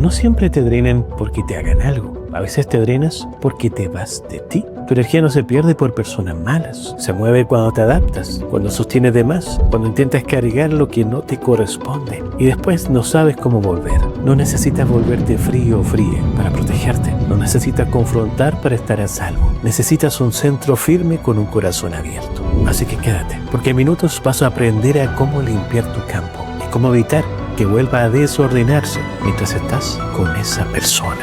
no siempre te drenan porque te hagan algo. A veces te drenas porque te vas de ti. Tu energía no se pierde por personas malas. Se mueve cuando te adaptas, cuando sostienes de más, cuando intentas cargar lo que no te corresponde y después no sabes cómo volver. No necesitas volverte frío o fría para protegerte. No necesitas confrontar para estar a salvo. Necesitas un centro firme con un corazón abierto. Así que quédate, porque en minutos vas a aprender a cómo limpiar tu campo y cómo evitar que vuelva a desordenarse mientras estás con esa persona.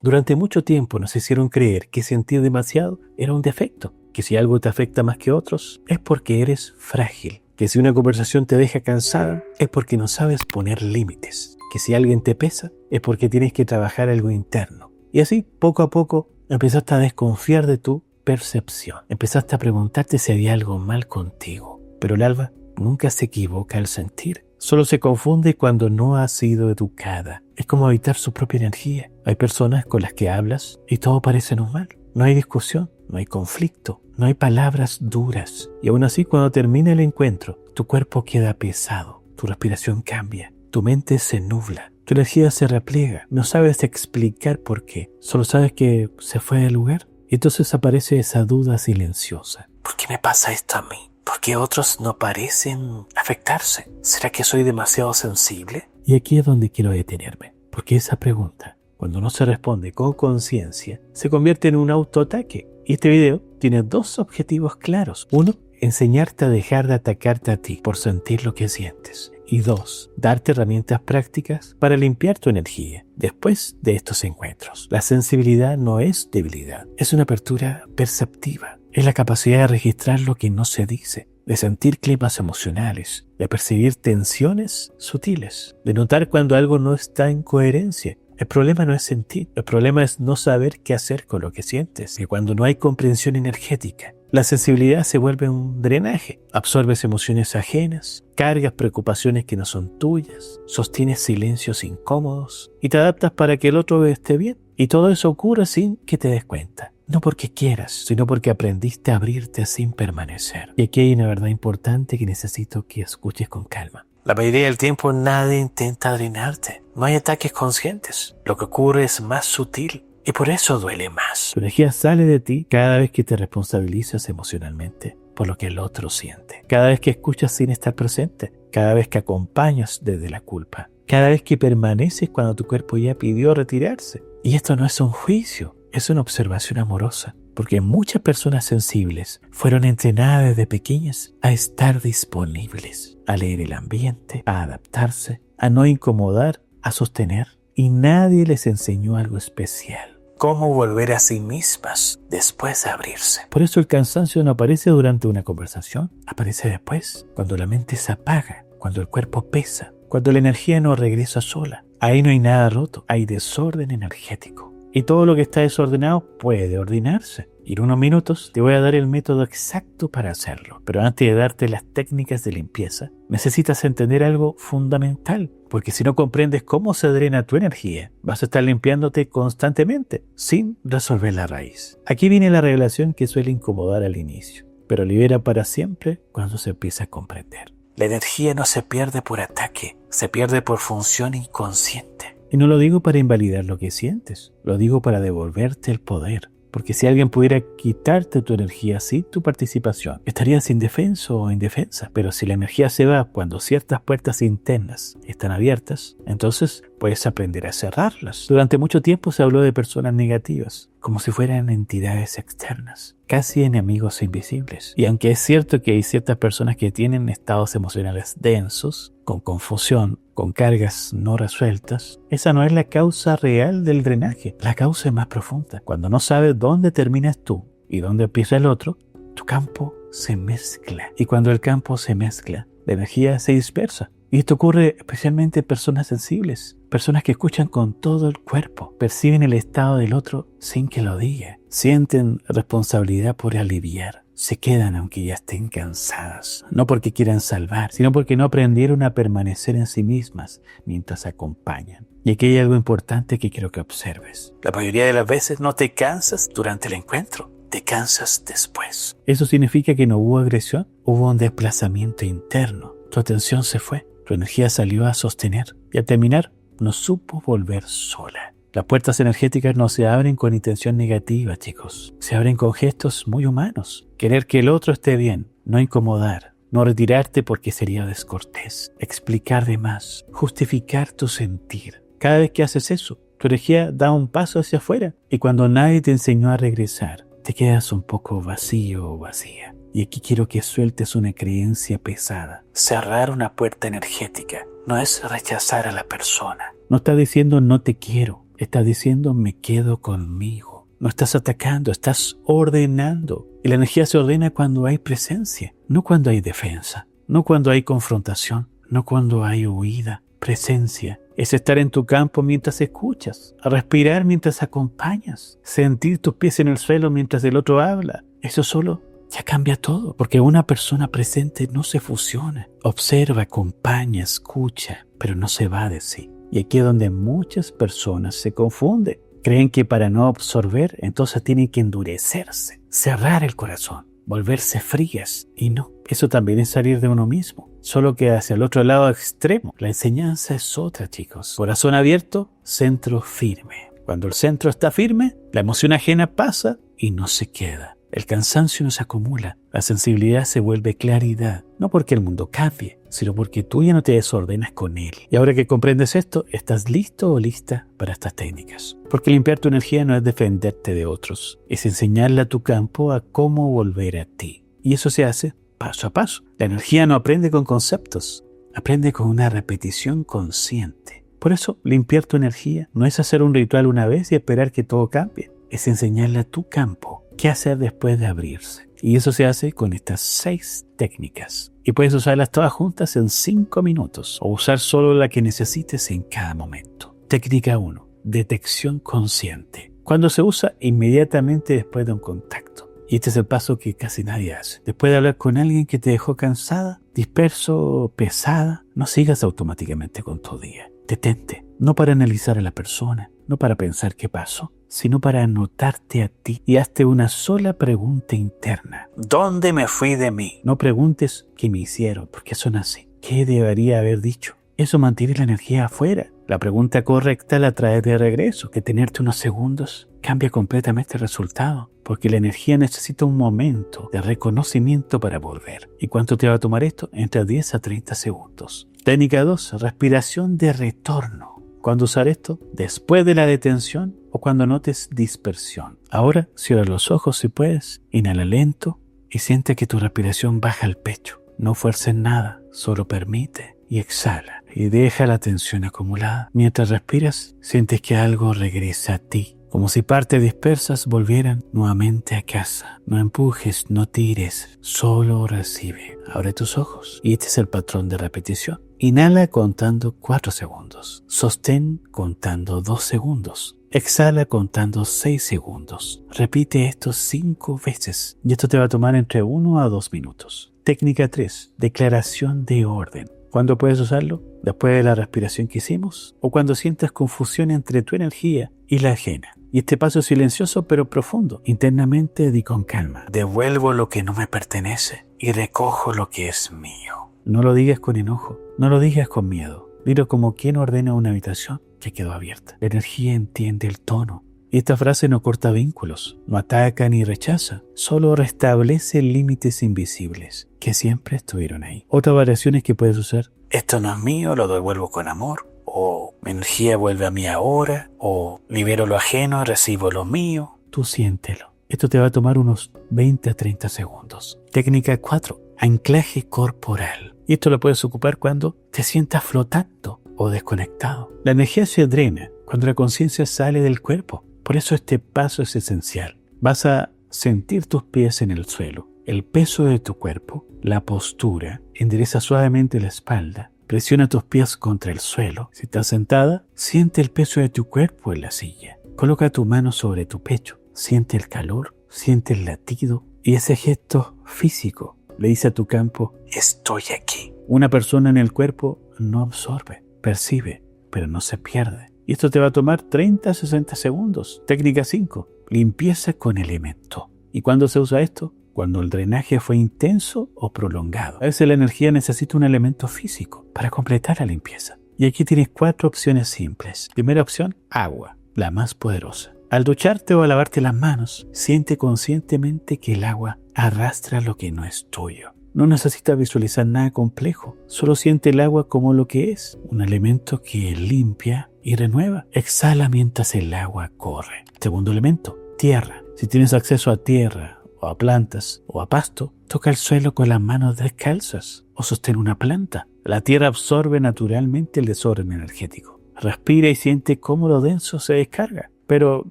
Durante mucho tiempo nos hicieron creer que sentir demasiado era un defecto, que si algo te afecta más que otros es porque eres frágil, que si una conversación te deja cansada es porque no sabes poner límites, que si alguien te pesa es porque tienes que trabajar algo interno. Y así, poco a poco, empezaste a desconfiar de tu percepción. Empezaste a preguntarte si había algo mal contigo. Pero el alma nunca se equivoca al sentir. Solo se confunde cuando no ha sido educada. Es como habitar su propia energía. Hay personas con las que hablas y todo parece normal. No hay discusión, no hay conflicto, no hay palabras duras. Y aún así, cuando termina el encuentro, tu cuerpo queda pesado, tu respiración cambia, tu mente se nubla, tu energía se repliega. No sabes explicar por qué. Solo sabes que se fue del lugar. Y entonces aparece esa duda silenciosa. ¿Por qué me pasa esto a mí? ¿Por qué otros no parecen afectarse? ¿Será que soy demasiado sensible? Y aquí es donde quiero detenerme, porque esa pregunta, cuando no se responde con conciencia, se convierte en un autoataque. Y este video tiene dos objetivos claros. Uno, enseñarte a dejar de atacarte a ti por sentir lo que sientes. Y dos, darte herramientas prácticas para limpiar tu energía después de estos encuentros. La sensibilidad no es debilidad, es una apertura perceptiva. Es la capacidad de registrar lo que no se dice, de sentir climas emocionales, de percibir tensiones sutiles, de notar cuando algo no está en coherencia. El problema no es sentir, el problema es no saber qué hacer con lo que sientes. Y cuando no hay comprensión energética, la sensibilidad se vuelve un drenaje. Absorbes emociones ajenas, cargas preocupaciones que no son tuyas, sostienes silencios incómodos y te adaptas para que el otro esté bien. Y todo eso ocurre sin que te des cuenta. No porque quieras, sino porque aprendiste a abrirte sin permanecer. Y aquí hay una verdad importante que necesito que escuches con calma. La mayoría del tiempo nadie intenta drenarte. No hay ataques conscientes. Lo que ocurre es más sutil y por eso duele más. Tu energía sale de ti cada vez que te responsabilizas emocionalmente por lo que el otro siente. Cada vez que escuchas sin estar presente. Cada vez que acompañas desde la culpa. Cada vez que permaneces cuando tu cuerpo ya pidió retirarse. Y esto no es un juicio, es una observación amorosa. Porque muchas personas sensibles fueron entrenadas desde pequeñas a estar disponibles, a leer el ambiente, a adaptarse, a no incomodar, a sostener. Y nadie les enseñó algo especial. Cómo volver a sí mismas después de abrirse. Por eso el cansancio no aparece durante una conversación, aparece después, cuando la mente se apaga, cuando el cuerpo pesa, cuando la energía no regresa sola. Ahí no hay nada roto, hay desorden energético. Y todo lo que está desordenado puede ordenarse. Y en unos minutos te voy a dar el método exacto para hacerlo. Pero antes de darte las técnicas de limpieza, necesitas entender algo fundamental. Porque si no comprendes cómo se drena tu energía, vas a estar limpiándote constantemente, sin resolver la raíz. Aquí viene la revelación que suele incomodar al inicio, pero libera para siempre cuando se empieza a comprender. La energía no se pierde por ataque, se pierde por función inconsciente. Y no lo digo para invalidar lo que sientes, lo digo para devolverte el poder. Porque si alguien pudiera quitarte tu energía sin tu participación, estarías indefenso o indefensa. Pero si la energía se va cuando ciertas puertas internas están abiertas, entonces puedes aprender a cerrarlas. Durante mucho tiempo se habló de personas negativas, como si fueran entidades externas, casi enemigos invisibles. Y aunque es cierto que hay ciertas personas que tienen estados emocionales densos, con confusión, con cargas no resueltas, esa no es la causa real del drenaje. La causa es más profunda. Cuando no sabes dónde terminas tú y dónde empieza el otro, tu campo se mezcla. Y cuando el campo se mezcla, la energía se dispersa. Y esto ocurre especialmente en personas sensibles, personas que escuchan con todo el cuerpo, perciben el estado del otro sin que lo diga, sienten responsabilidad por aliviar. Se quedan aunque ya estén cansadas, no porque quieran salvar, sino porque no aprendieron a permanecer en sí mismas mientras acompañan. Y aquí hay algo importante que quiero que observes. La mayoría de las veces no te cansas durante el encuentro, te cansas después. Eso significa que no hubo agresión, hubo un desplazamiento interno. Tu atención se fue, tu energía salió a sostener y al terminar no supo volver sola. Las puertas energéticas no se abren con intención negativa, chicos. Se abren con gestos muy humanos. Querer que el otro esté bien, no incomodar, no retirarte porque sería descortés, explicar de más, justificar tu sentir. Cada vez que haces eso, tu energía da un paso hacia afuera y cuando nadie te enseñó a regresar, te quedas un poco vacío o vacía. Y aquí quiero que sueltes una creencia pesada. Cerrar una puerta energética no es rechazar a la persona. No estás diciendo no te quiero. Estás diciendo me quedo conmigo. No estás atacando, estás ordenando. Y la energía se ordena cuando hay presencia, no cuando hay defensa, no cuando hay confrontación, no cuando hay huida. Presencia es estar en tu campo mientras escuchas, respirar mientras acompañas, sentir tus pies en el suelo mientras el otro habla. Eso solo ya cambia todo, porque una persona presente no se fusiona. Observa, acompaña, escucha, pero no se va de sí. Y aquí es donde muchas personas se confunden. Creen que para no absorber, entonces tienen que endurecerse, cerrar el corazón, volverse frías. Y no, eso también es salir de uno mismo, solo que hacia el otro lado extremo. La enseñanza es otra, chicos. Corazón abierto, centro firme. Cuando el centro está firme, la emoción ajena pasa y no se queda. El cansancio no se acumula, la sensibilidad se vuelve claridad, no porque el mundo cambie, sino porque tú ya no te desordenas con él. Y ahora que comprendes esto, ¿estás listo o lista para estas técnicas? Porque limpiar tu energía no es defenderte de otros, es enseñarle a tu campo a cómo volver a ti. Y eso se hace paso a paso. La energía no aprende con conceptos, aprende con una repetición consciente. Por eso, limpiar tu energía no es hacer un ritual una vez y esperar que todo cambie, es enseñarle a tu campo qué hacer después de abrirse. Y eso se hace con estas 6 técnicas. Y puedes usarlas todas juntas en 5 minutos o usar solo la que necesites en cada momento. Técnica 1. Detección consciente. Cuando se usa inmediatamente después de un contacto. Y este es el paso que casi nadie hace. Después de hablar con alguien que te dejó cansada, disperso o pesada, no sigas automáticamente con tu día. Detente, no para analizar a la persona, no para pensar qué pasó, sino para anotarte a ti y hazte una sola pregunta interna. ¿Dónde me fui de mí? No preguntes qué me hicieron, porque son así. ¿Qué debería haber dicho? Eso mantiene la energía afuera. La pregunta correcta la traes de regreso, que tenerte unos segundos cambia completamente el resultado, porque la energía necesita un momento de reconocimiento para volver. ¿Y cuánto te va a tomar esto? Entre 10 a 30 segundos. Técnica 2, respiración de retorno. ¿Cuándo usar esto? Después de la detención o cuando notes dispersión. Ahora cierra los ojos si puedes, inhala lento y siente que tu respiración baja al pecho. No fuerces nada, solo permite y exhala y deja la tensión acumulada. Mientras respiras, sientes que algo regresa a ti, como si partes dispersas volvieran nuevamente a casa. No empujes, no tires, solo recibe. Abre tus ojos y este es el patrón de repetición. Inhala contando 4 segundos. Sostén contando 2 segundos. Exhala contando 6 segundos. Repite esto 5 veces y esto te va a tomar entre 1 a 2 minutos. Técnica 3. Declaración de orden. ¿Cuándo puedes usarlo? Después de la respiración que hicimos o cuando sientas confusión entre tu energía y la ajena. Y este paso es silencioso pero profundo. Internamente di con calma. Devuelvo lo que no me pertenece y recojo lo que es mío. No lo digas con enojo, no lo digas con miedo. Dilo como quien ordena una habitación que quedó abierta. La energía entiende el tono. Y esta frase no corta vínculos, no ataca ni rechaza, solo restablece límites invisibles que siempre estuvieron ahí. Otra variación es que puedes usar: esto no es mío, lo devuelvo con amor. O mi energía vuelve a mí ahora. O libero lo ajeno, recibo lo mío. Tú siéntelo. Esto te va a tomar unos 20 a 30 segundos. Técnica 4. Anclaje corporal. Y esto lo puedes ocupar cuando te sientas flotando o desconectado. La energía se drena cuando la conciencia sale del cuerpo. Por eso este paso es esencial. Vas a sentir tus pies en el suelo, el peso de tu cuerpo, la postura. Endereza suavemente la espalda. Presiona tus pies contra el suelo. Si estás sentada, siente el peso de tu cuerpo en la silla. Coloca tu mano sobre tu pecho. Siente el calor, siente el latido y ese gesto físico le dice a tu campo: estoy aquí. Una persona en el cuerpo no absorbe, percibe, pero no se pierde. Y esto te va a tomar 30 a 60 segundos. Técnica 5. Limpieza con elemento. ¿Y cuándo se usa esto? Cuando el drenaje fue intenso o prolongado. A veces la energía necesita un elemento físico para completar la limpieza. Y aquí tienes 4 opciones simples. Primera opción, agua, la más poderosa. Al ducharte o al lavarte las manos, siente conscientemente que el agua arrastra lo que no es tuyo. No necesitas visualizar nada complejo, solo siente el agua como lo que es, un elemento que limpia y renueva. Exhala mientras el agua corre. Segundo elemento, tierra. Si tienes acceso a tierra, o a plantas, o a pasto, toca el suelo con las manos descalzas, o sostén una planta. La tierra absorbe naturalmente el desorden energético. Respira y siente cómo lo denso se descarga. Pero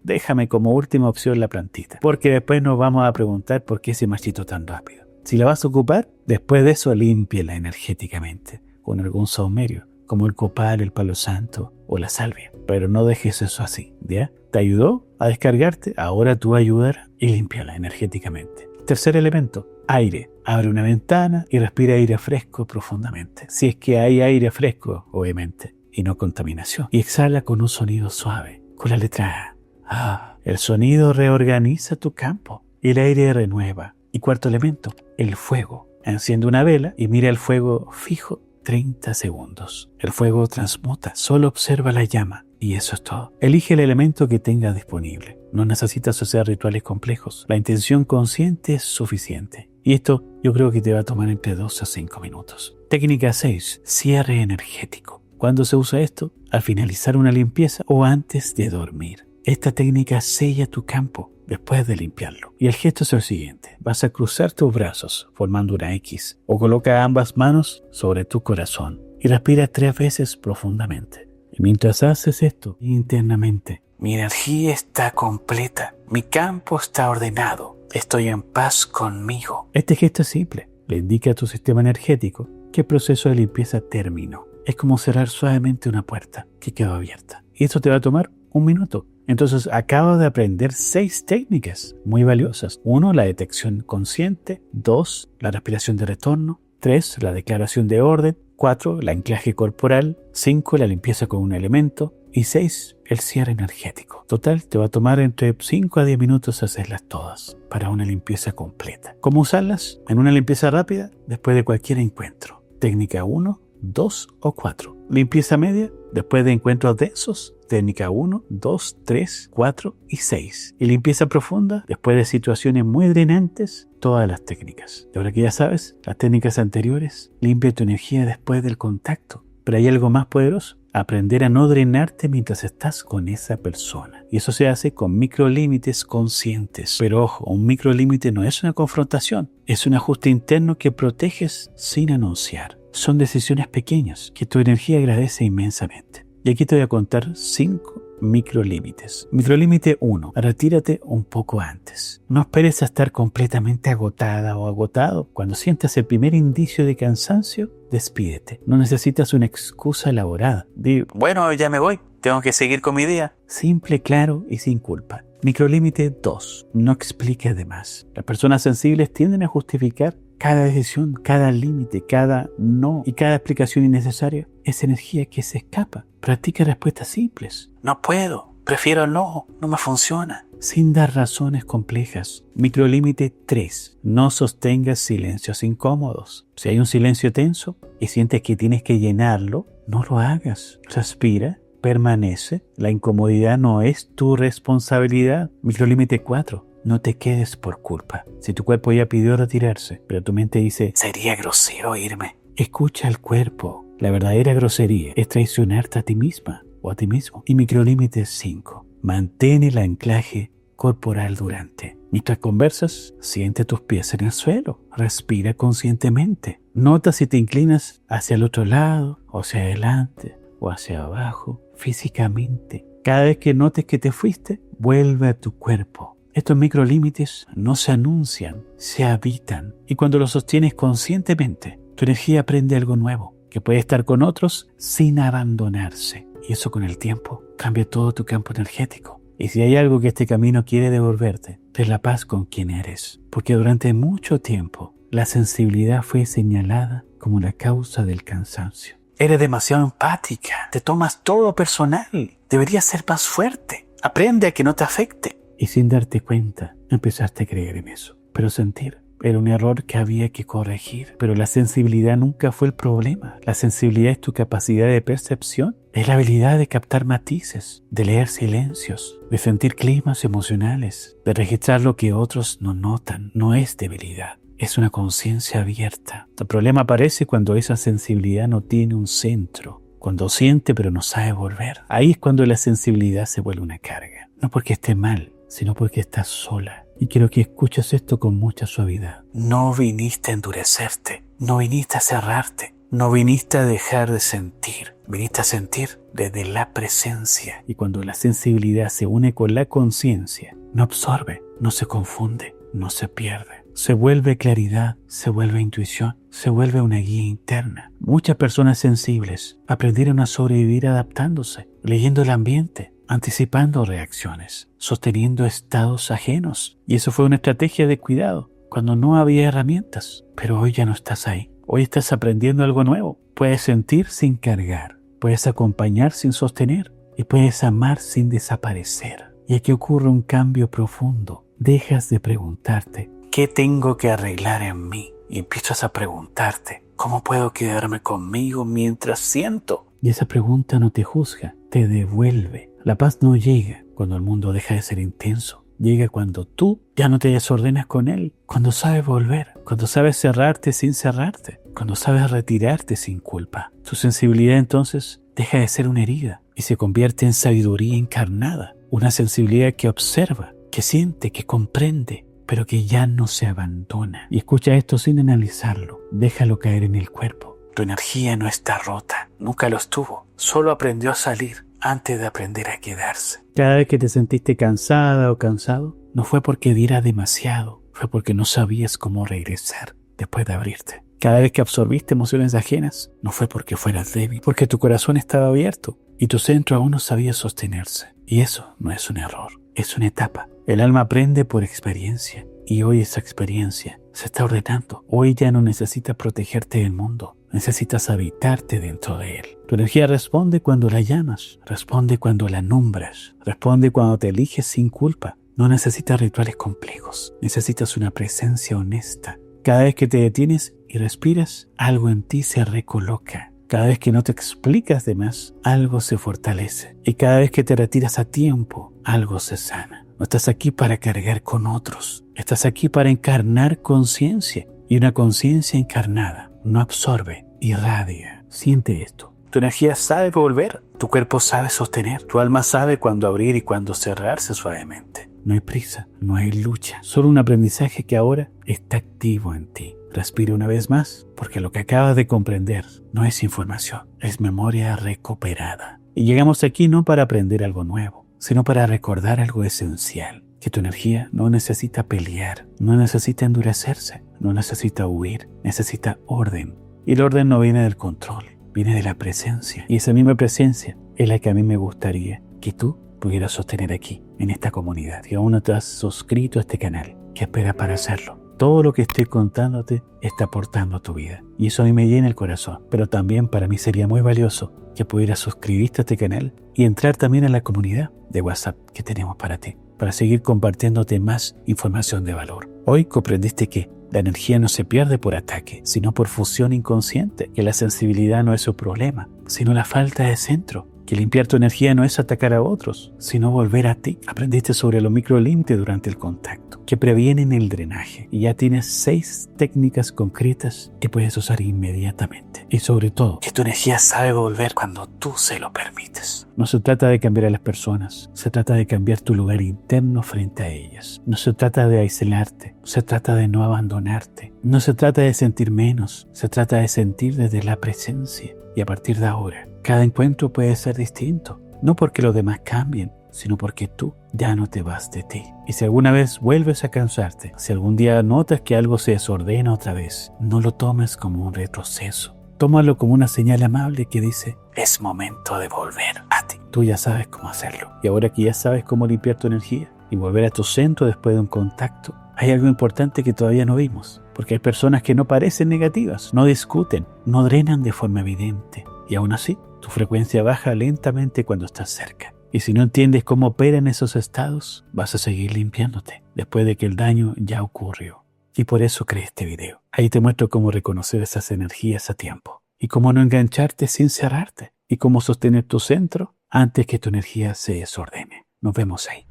déjame como última opción la plantita, porque después nos vamos a preguntar por qué se marchitó tan rápido. Si la vas a ocupar, después de eso límpiela energéticamente con algún saumerio, como el copal, el palo santo o la salvia. Pero no dejes eso así, ¿ya? ¿Te ayudó a descargarte? Ahora tú ayudar y límpiala energéticamente. Tercer elemento, aire. Abre una ventana y respira aire fresco profundamente. Si es que hay aire fresco, obviamente, y no contaminación. Y exhala con un sonido suave. Con la letra A. El sonido reorganiza tu campo y el aire renueva. Y cuarto elemento, el fuego. Enciende una vela y mira el fuego fijo 30 segundos. El fuego transmuta, solo observa la llama y eso es todo. Elige el elemento que tengas disponible. No necesitas hacer rituales complejos. La intención consciente es suficiente. Y esto yo creo que te va a tomar entre 2 a 5 minutos. Técnica 6. Cierre energético. ¿Cuándo se usa esto? Al finalizar una limpieza o antes de dormir. Esta técnica sella tu campo después de limpiarlo. Y el gesto es el siguiente. Vas a cruzar tus brazos formando una X o coloca ambas manos sobre tu corazón y respira 3 veces profundamente. Y mientras haces esto internamente, mi energía está completa, mi campo está ordenado, estoy en paz conmigo. Este gesto es simple. Le indica a tu sistema energético que el proceso de limpieza terminó. Es como cerrar suavemente una puerta que quedó abierta. Y esto te va a tomar 1 minuto. Entonces acabo de aprender 6 técnicas muy valiosas. 1, la detección consciente. 2, la respiración de retorno. 3, la declaración de orden. 4, el anclaje corporal. 5, la limpieza con un elemento. Y 6, el cierre energético. Total, te va a tomar entre 5 a 10 minutos hacerlas todas para una limpieza completa. ¿Cómo usarlas? En una limpieza rápida, después de cualquier encuentro. Técnica 1, 2 o 4. Limpieza media, después de encuentros densos. Técnica 1, 2, 3, 4 y 6. Y limpieza profunda, después de situaciones muy drenantes, todas las técnicas. Y ahora que ya sabes, las técnicas anteriores, limpia tu energía después del contacto. Pero hay algo más poderoso. Aprender a no drenarte mientras estás con esa persona. Y eso se hace con microlímites conscientes. Pero ojo, un microlímite no es una confrontación. Es un ajuste interno que proteges sin anunciar. Son decisiones pequeñas que tu energía agradece inmensamente. Y aquí te voy a contar 5 microlímites. Microlímite 1. Retírate un poco antes. No esperes a estar completamente agotada o agotado. Cuando sientas el primer indicio de cansancio, despídete. No necesitas una excusa elaborada. Di, bueno, ya me voy. Tengo que seguir con mi día. Simple, claro y sin culpa. Microlímite 2. No expliques de más. Las personas sensibles tienden a justificar cada decisión, cada límite, cada no y cada explicación innecesaria es energía que se escapa. Practica respuestas simples. No puedo, prefiero no me funciona. Sin dar razones complejas. Microlímite 3. No sostengas silencios incómodos. Si hay un silencio tenso y sientes que tienes que llenarlo, no lo hagas. Respira, permanece. La incomodidad no es tu responsabilidad. Microlímite 4. No te quedes por culpa. Si tu cuerpo ya pidió retirarse, pero tu mente dice, sería grosero irme. Escucha al cuerpo. La verdadera grosería es traicionarte a ti misma o a ti mismo. Y microlímite 5. Mantén el anclaje corporal durante. Mientras conversas, siente tus pies en el suelo. Respira conscientemente. Nota si te inclinas hacia el otro lado, o hacia adelante, o hacia abajo, físicamente. Cada vez que notes que te fuiste, vuelve a tu cuerpo. Estos microlímites no se anuncian, se habitan. Y cuando los sostienes conscientemente, tu energía aprende algo nuevo, que puede estar con otros sin abandonarse. Y eso con el tiempo cambia todo tu campo energético. Y si hay algo que este camino quiere devolverte, es la paz con quien eres. Porque durante mucho tiempo, la sensibilidad fue señalada como la causa del cansancio. Eres demasiado empática, te tomas todo personal, deberías ser más fuerte. Aprende a que no te afecte. Y sin darte cuenta, empezaste a creer en eso. Pero sentir era un error que había que corregir. Pero la sensibilidad nunca fue el problema. La sensibilidad es tu capacidad de percepción, es la habilidad de captar matices, de leer silencios, de sentir climas emocionales, de registrar lo que otros no notan. No es debilidad, es una conciencia abierta. El problema aparece cuando esa sensibilidad no tiene un centro, cuando siente pero no sabe volver. Ahí es cuando la sensibilidad se vuelve una carga. No porque esté mal, sino porque estás sola. Y quiero que escuches esto con mucha suavidad. No viniste a endurecerte, no viniste a cerrarte, no viniste a dejar de sentir. Viniste a sentir desde la presencia. Y cuando la sensibilidad se une con la conciencia, no absorbe, no se confunde, no se pierde. Se vuelve claridad, se vuelve intuición, se vuelve una guía interna. Muchas personas sensibles aprendieron a sobrevivir adaptándose, leyendo el ambiente, anticipando reacciones, sosteniendo estados ajenos. Y eso fue una estrategia de cuidado, cuando no había herramientas. Pero hoy ya no estás ahí. Hoy estás aprendiendo algo nuevo. Puedes sentir sin cargar, puedes acompañar sin sostener y puedes amar sin desaparecer. Y aquí ocurre un cambio profundo. Dejas de preguntarte, ¿qué tengo que arreglar en mí? Y empiezas a preguntarte, ¿cómo puedo quedarme conmigo mientras siento? Y esa pregunta no te juzga, te devuelve. La paz no llega cuando el mundo deja de ser intenso. Llega cuando tú ya no te desordenas con él, cuando sabes volver, cuando sabes cerrarte sin cerrarte, cuando sabes retirarte sin culpa. Tu sensibilidad entonces deja de ser una herida y se convierte en sabiduría encarnada, una sensibilidad que observa, que siente, que comprende, pero que ya no se abandona. Y escucha esto sin analizarlo, déjalo caer en el cuerpo. Tu energía no está rota, nunca lo estuvo, solo aprendió a salir antes de aprender a quedarse. Cada vez que te sentiste cansada o cansado, no fue porque diera demasiado, fue porque no sabías cómo regresar después de abrirte. Cada vez que absorbiste emociones ajenas, no fue porque fueras débil, porque tu corazón estaba abierto y tu centro aún no sabía sostenerse. Y eso no es un error, es una etapa. El alma aprende por experiencia y hoy esa experiencia se está ordenando. Hoy ya no necesitas protegerte del mundo, necesitas habitarte dentro de él. Tu energía responde cuando la llamas, responde cuando la nombras, responde cuando te eliges sin culpa. No necesitas rituales complejos, necesitas una presencia honesta. Cada vez que te detienes y respiras, algo en ti se recoloca. Cada vez que no te explicas de más, algo se fortalece. Y cada vez que te retiras a tiempo, algo se sana. No estás aquí para cargar con otros. Estás aquí para encarnar conciencia. Y una conciencia encarnada no absorbe, irradia. Siente esto. Tu energía sabe volver. Tu cuerpo sabe sostener. Tu alma sabe cuándo abrir y cuándo cerrarse suavemente. No hay prisa, no hay lucha. Solo un aprendizaje que ahora está activo en ti. Respira una vez más, porque lo que acabas de comprender no es información, es memoria recuperada. Y llegamos aquí no para aprender algo nuevo, sino para recordar algo esencial, que tu energía no necesita pelear, no necesita endurecerse, no necesita huir, necesita orden. Y el orden no viene del control, viene de la presencia. Y esa misma presencia es la que a mí me gustaría que tú pudieras sostener aquí, en esta comunidad. Y aún no te has suscrito a este canal, ¿qué esperas para hacerlo? Todo lo que estoy contándote está aportando a tu vida. Y eso a mí me llena el corazón. Pero también para mí sería muy valioso que pudieras suscribirte a este canal y entrar también a la comunidad de WhatsApp que tenemos para ti, para seguir compartiéndote más información de valor. Hoy comprendiste que la energía no se pierde por ataque, sino por fusión inconsciente, que la sensibilidad no es su problema, sino la falta de centro. Que limpiar tu energía no es atacar a otros, sino volver a ti. Aprendiste sobre los microlímites durante el contacto, que previenen el drenaje. Y ya tienes 6 técnicas concretas que puedes usar inmediatamente. Y sobre todo, que tu energía sabe volver cuando tú se lo permites. No se trata de cambiar a las personas, se trata de cambiar tu lugar interno frente a ellas. No se trata de aislarte, se trata de no abandonarte. No se trata de sentir menos, se trata de sentir desde la presencia. Y a partir de ahora, cada encuentro puede ser distinto, no porque los demás cambien, sino porque tú ya no te vas de ti. Y si alguna vez vuelves a cansarte, si algún día notas que algo se desordena otra vez, no lo tomes como un retroceso. Tómalo como una señal amable que dice, es momento de volver a ti. Tú ya sabes cómo hacerlo. Y ahora que ya sabes cómo limpiar tu energía y volver a tu centro después de un contacto, hay algo importante que todavía no vimos. Porque hay personas que no parecen negativas, no discuten, no drenan de forma evidente. Y aún así, tu frecuencia baja lentamente cuando estás cerca. Y si no entiendes cómo operan esos estados, vas a seguir limpiándote después de que el daño ya ocurrió. Y por eso creé este video. Ahí te muestro cómo reconocer esas energías a tiempo. Y cómo no engancharte sin cerrarte. Y cómo sostener tu centro antes que tu energía se desordene. Nos vemos ahí.